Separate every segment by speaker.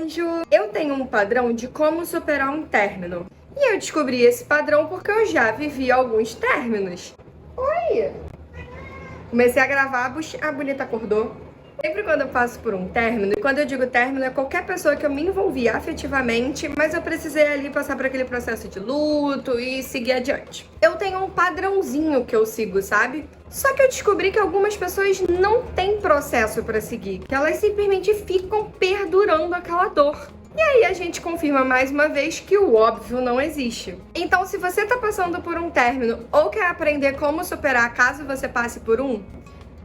Speaker 1: anjo! Eu tenho um padrão de como superar um término. E eu descobri esse padrão porque eu já vivi alguns términos. Oi! Comecei a gravar, a bonita acordou. Sempre quando eu passo por um término, e quando eu digo término é qualquer pessoa que eu me envolvi afetivamente, mas eu precisei ali passar por aquele processo de luto e seguir adiante. Eu tenho um padrãozinho que eu sigo, sabe? Só que eu descobri que algumas pessoas não têm processo pra seguir, que elas simplesmente ficam perdurando aquela dor. E aí a gente confirma mais uma vez que o óbvio não existe. Então, se você tá passando por um término ou quer aprender como superar caso você passe por um,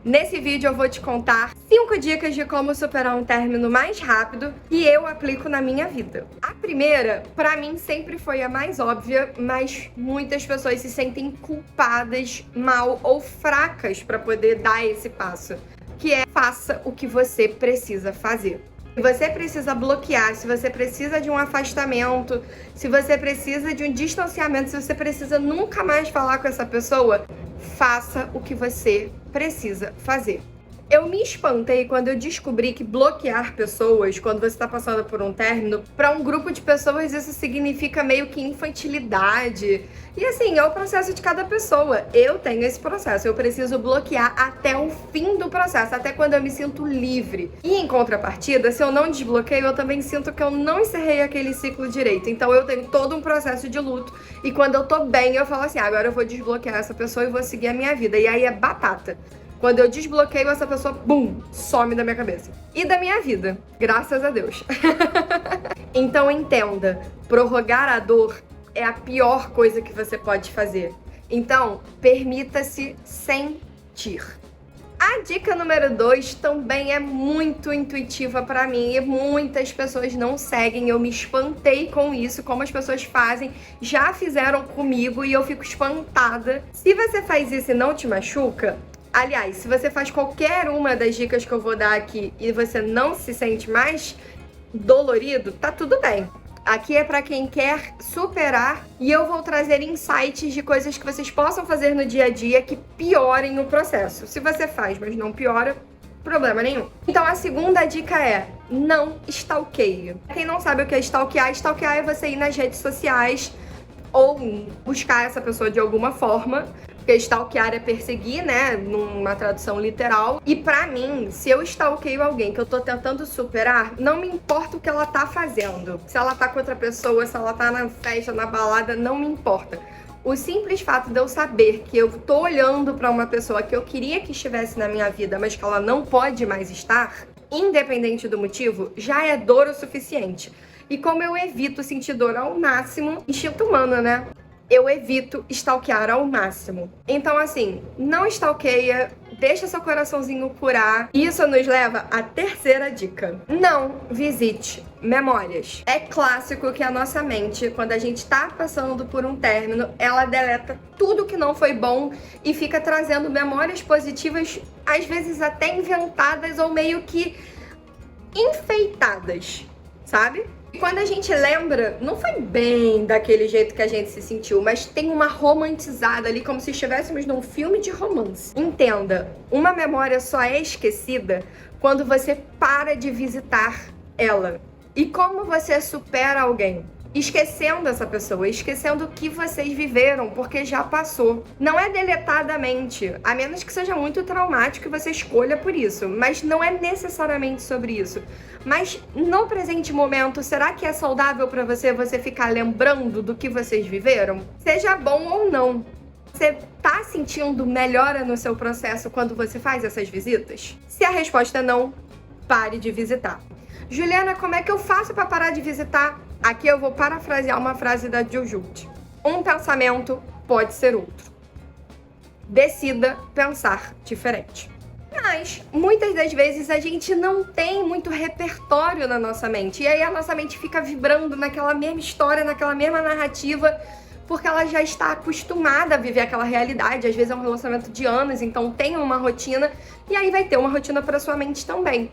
Speaker 1: nesse vídeo eu vou te contar 5 dicas de como superar um término mais rápido que eu aplico na minha vida. A primeira, pra mim, sempre foi a mais óbvia, mas muitas pessoas se sentem culpadas, mal ou fracas pra poder dar esse passo, que é faça o que você precisa fazer. Se você precisa bloquear, se você precisa de um afastamento, se você precisa de um distanciamento, se você precisa nunca mais falar com essa pessoa, faça o que você precisa fazer. Eu me espantei quando eu descobri que bloquear pessoas, quando você está passando por um término, para um grupo de pessoas isso significa meio que infantilidade. E assim, é o processo de cada pessoa. Eu tenho esse processo, eu preciso bloquear até o fim do processo, até quando eu me sinto livre. E em contrapartida, se eu não desbloqueio, eu também sinto que eu não encerrei aquele ciclo direito. Então eu tenho todo um processo de luto e quando eu tô bem, eu falo assim, agora eu vou desbloquear essa pessoa e vou seguir a minha vida. E aí é batata. Quando eu desbloqueio, essa pessoa, bum, some da minha cabeça. E da minha vida, graças a Deus. Então entenda, prorrogar a dor é a pior coisa que você pode fazer. Então, permita-se sentir. A dica número 2 também é muito intuitiva pra mim e muitas pessoas não seguem. Eu me espantei com isso, como as pessoas fazem, já fizeram comigo e eu fico espantada. Se você faz isso e não te machuca, aliás, se você faz qualquer uma das dicas que eu vou dar aqui e você não se sente mais dolorido, tá tudo bem. Aqui é pra quem quer superar e eu vou trazer insights de coisas que vocês possam fazer no dia a dia que piorem o processo. Se você faz, mas não piora, problema nenhum. Então a segunda dica é, não stalkeie. Quem não sabe o que é stalkear é você ir nas redes sociais ou buscar essa pessoa de alguma forma. Porque stalkear é perseguir, né, numa tradução literal. E pra mim, se eu stalkeio alguém que eu tô tentando superar, não me importa o que ela tá fazendo. Se ela tá com outra pessoa, se ela tá na festa, na balada, não me importa. O simples fato de eu saber que eu tô olhando pra uma pessoa que eu queria que estivesse na minha vida, mas que ela não pode mais estar, independente do motivo, já é dor o suficiente. E como eu evito sentir dor ao máximo, instinto humano, né? Eu evito stalkear ao máximo. Então, assim, não stalkeia, deixa seu coraçãozinho curar. Isso nos leva à terceira dica. Não visite memórias. É clássico que a nossa mente, quando a gente tá passando por um término, ela deleta tudo que não foi bom e fica trazendo memórias positivas, às vezes até inventadas ou meio que enfeitadas, sabe? E quando a gente lembra, não foi bem daquele jeito que a gente se sentiu, mas tem uma romantizada ali, como se estivéssemos num filme de romance. Entenda, uma memória só é esquecida quando você para de visitar ela. E como você supera alguém? Esquecendo essa pessoa, esquecendo o que vocês viveram, porque já passou. Não é deletadamente, a menos que seja muito traumático e você escolha por isso, mas não é necessariamente sobre isso. Mas no presente momento, será que é saudável pra você ficar lembrando do que vocês viveram? Seja bom ou não. Você tá sentindo melhora no seu processo quando você faz essas visitas? Se a resposta é não, pare de visitar. Juliana, como é que eu faço pra parar de visitar? Aqui eu vou parafrasear uma frase da Jujut. Um pensamento pode ser outro. Decida pensar diferente. Mas, muitas das vezes, a gente não tem muito repertório na nossa mente. E aí a nossa mente fica vibrando naquela mesma história, naquela mesma narrativa, porque ela já está acostumada a viver aquela realidade. Às vezes é um relacionamento de anos, então tem uma rotina, e aí vai ter uma rotina para sua mente também.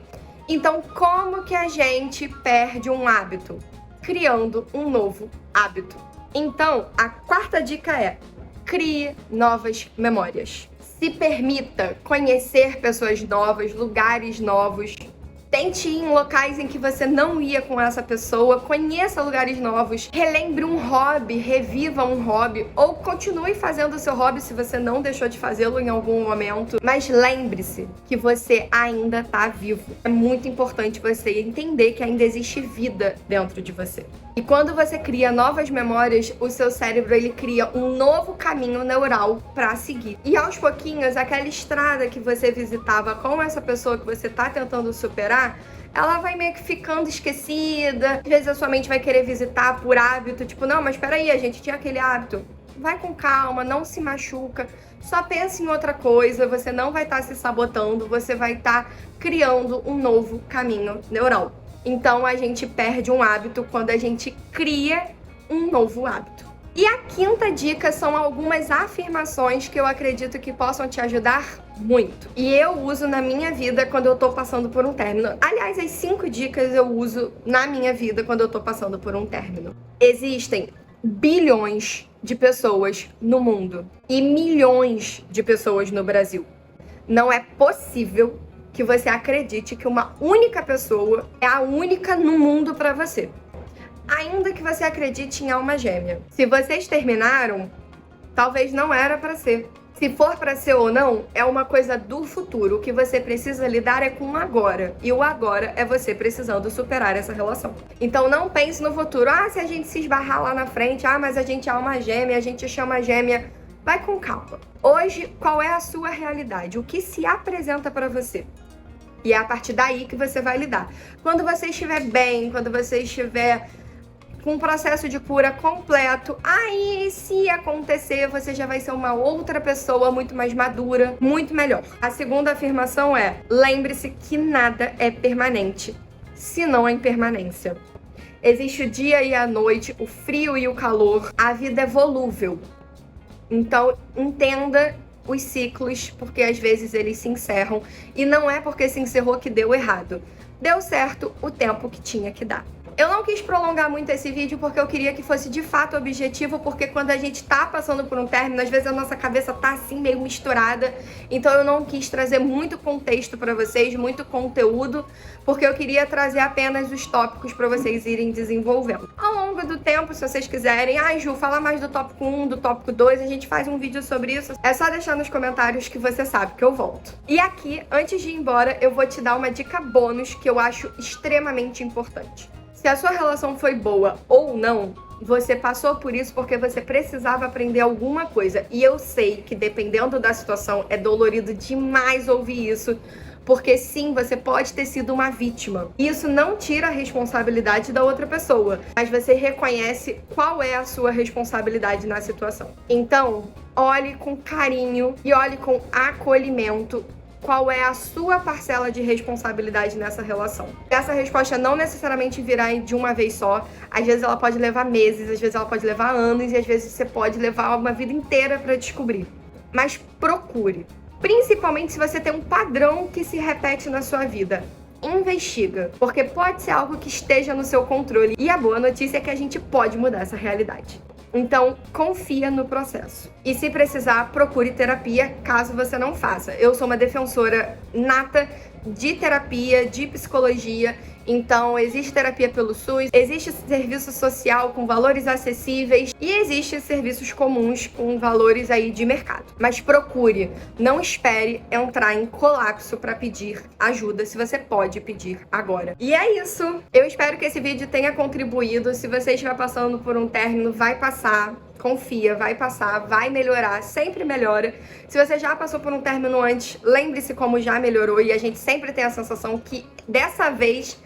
Speaker 1: Então, como que a gente perde um hábito? Criando um novo hábito. Então, a quarta dica é: crie novas memórias. Se permita conhecer pessoas novas, lugares novos. Tente ir em locais em que você não ia com essa pessoa, conheça lugares novos, relembre um hobby, reviva um hobby, ou continue fazendo o seu hobby se você não deixou de fazê-lo em algum momento. Mas lembre-se que você ainda tá vivo. É muito importante você entender que ainda existe vida dentro de você. E quando você cria novas memórias, o seu cérebro ele cria um novo caminho neural para seguir. E aos pouquinhos, aquela estrada que você visitava com essa pessoa que você tá tentando superar, ela vai meio que ficando esquecida. Às vezes a sua mente vai querer visitar por hábito, tipo, não, mas peraí, a gente tinha aquele hábito. Vai com calma, não se machuca, só pense em outra coisa, você não vai estar se sabotando, você vai estar criando um novo caminho neural. Então a gente perde um hábito quando a gente cria um novo hábito. E a quinta dica são algumas afirmações que eu acredito que possam te ajudar muito. E eu uso na minha vida quando eu tô passando por um término. Aliás, as 5 dicas eu uso na minha vida quando eu tô passando por um término. Existem bilhões de pessoas no mundo e milhões de pessoas no Brasil. Não é possível que você acredite que uma única pessoa é a única no mundo pra você. Ainda que você acredite em alma gêmea. Se vocês terminaram, talvez não era pra ser. Se for pra ser ou não, é uma coisa do futuro. O que você precisa lidar é com o agora. E o agora é você precisando superar essa relação. Então não pense no futuro. Ah, se a gente se esbarrar lá na frente. Ah, mas a gente é alma gêmea, a gente chama gêmea. Vai com calma. Hoje, qual é a sua realidade? O que se apresenta pra você? E é a partir daí que você vai lidar. Quando você estiver bem, quando você estiver com um processo de cura completo, aí se acontecer, você já vai ser uma outra pessoa muito mais madura, muito melhor. A segunda afirmação é: lembre-se que nada é permanente, senão a impermanência. Existe o dia e a noite, o frio e o calor, a vida é volúvel. Então, entenda os ciclos, porque às vezes eles se encerram, e não é porque se encerrou que deu errado. Deu certo o tempo que tinha que dar. Eu não quis prolongar muito esse vídeo porque eu queria que fosse de fato objetivo, porque quando a gente tá passando por um término, às vezes a nossa cabeça tá assim meio misturada, então eu não quis trazer muito contexto pra vocês, muito conteúdo, porque eu queria trazer apenas os tópicos pra vocês irem desenvolvendo. Ao longo do tempo, se vocês quiserem, Ju, fala mais do tópico 1, do tópico 2, a gente faz um vídeo sobre isso, é só deixar nos comentários que você sabe que eu volto. E aqui, antes de ir embora, eu vou te dar uma dica bônus que eu acho extremamente importante. Se a sua relação foi boa ou não, você passou por isso porque você precisava aprender alguma coisa. E eu sei que dependendo da situação é dolorido demais ouvir isso, porque sim, você pode ter sido uma vítima. Isso não tira a responsabilidade da outra pessoa, mas você reconhece qual é a sua responsabilidade na situação. Então, olhe com carinho e olhe com acolhimento qual é a sua parcela de responsabilidade nessa relação. Essa resposta não necessariamente virá de uma vez só. Às vezes ela pode levar meses, às vezes ela pode levar anos e às vezes você pode levar uma vida inteira para descobrir. Mas procure. Principalmente se você tem um padrão que se repete na sua vida. Investiga, porque pode ser algo que esteja no seu controle. E a boa notícia é que a gente pode mudar essa realidade. Então, confia no processo. E se precisar, procure terapia, caso você não faça. Eu sou uma defensora nata de terapia, de psicologia. Então, existe terapia pelo SUS, existe serviço social com valores acessíveis e existe serviços comuns com valores aí de mercado. Mas procure, não espere entrar em colapso para pedir ajuda, se você pode pedir agora. E é isso. Eu espero que esse vídeo tenha contribuído. Se você estiver passando por um término, vai passar. Confia, vai passar, vai melhorar, sempre melhora. Se você já passou por um término antes, lembre-se como já melhorou e a gente sempre tem a sensação que dessa vez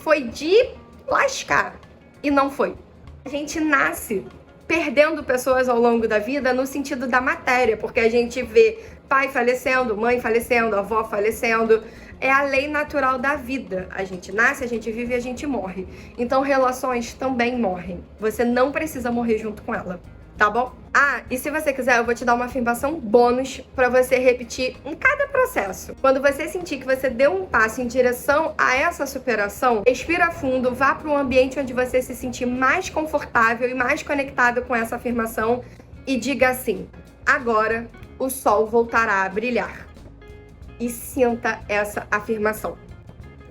Speaker 1: foi de lascar e não foi. A gente nasce perdendo pessoas ao longo da vida no sentido da matéria, porque a gente vê pai falecendo, mãe falecendo, avó falecendo. É a lei natural da vida. A gente nasce, a gente vive e a gente morre. Então relações também morrem. Você não precisa morrer junto com ela, tá bom? E se você quiser, eu vou te dar uma afirmação bônus pra você repetir em cada processo. Quando você sentir que você deu um passo em direção a essa superação, respira fundo, vá para um ambiente onde você se sentir mais confortável e mais conectado com essa afirmação e diga assim: agora o sol voltará a brilhar. E sinta essa afirmação.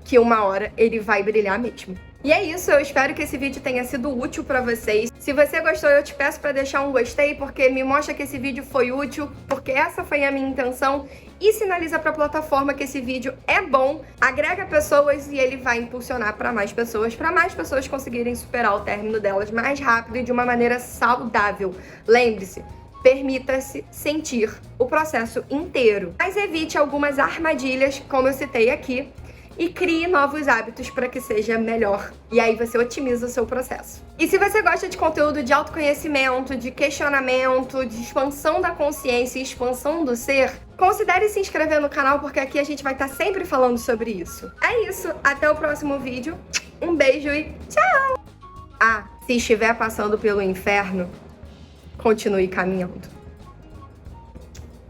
Speaker 1: que uma hora ele vai brilhar mesmo. E é isso, eu espero que esse vídeo tenha sido útil pra vocês. Se você gostou, eu te peço pra deixar um gostei, porque me mostra que esse vídeo foi útil, porque essa foi a minha intenção. E sinaliza pra plataforma que esse vídeo é bom, agrega pessoas e ele vai impulsionar pra mais pessoas conseguirem superar o término delas mais rápido e de uma maneira saudável. Lembre-se, permita-se sentir o processo inteiro, mas evite algumas armadilhas, como eu citei aqui, e crie novos hábitos para que seja melhor. E aí você otimiza o seu processo. E se você gosta de conteúdo de autoconhecimento, de questionamento, de expansão da consciência e expansão do ser, considere se inscrever no canal, porque aqui a gente vai estar sempre falando sobre isso. É isso, até o próximo vídeo. Um beijo e tchau! Ah, se estiver passando pelo inferno, continue caminhando.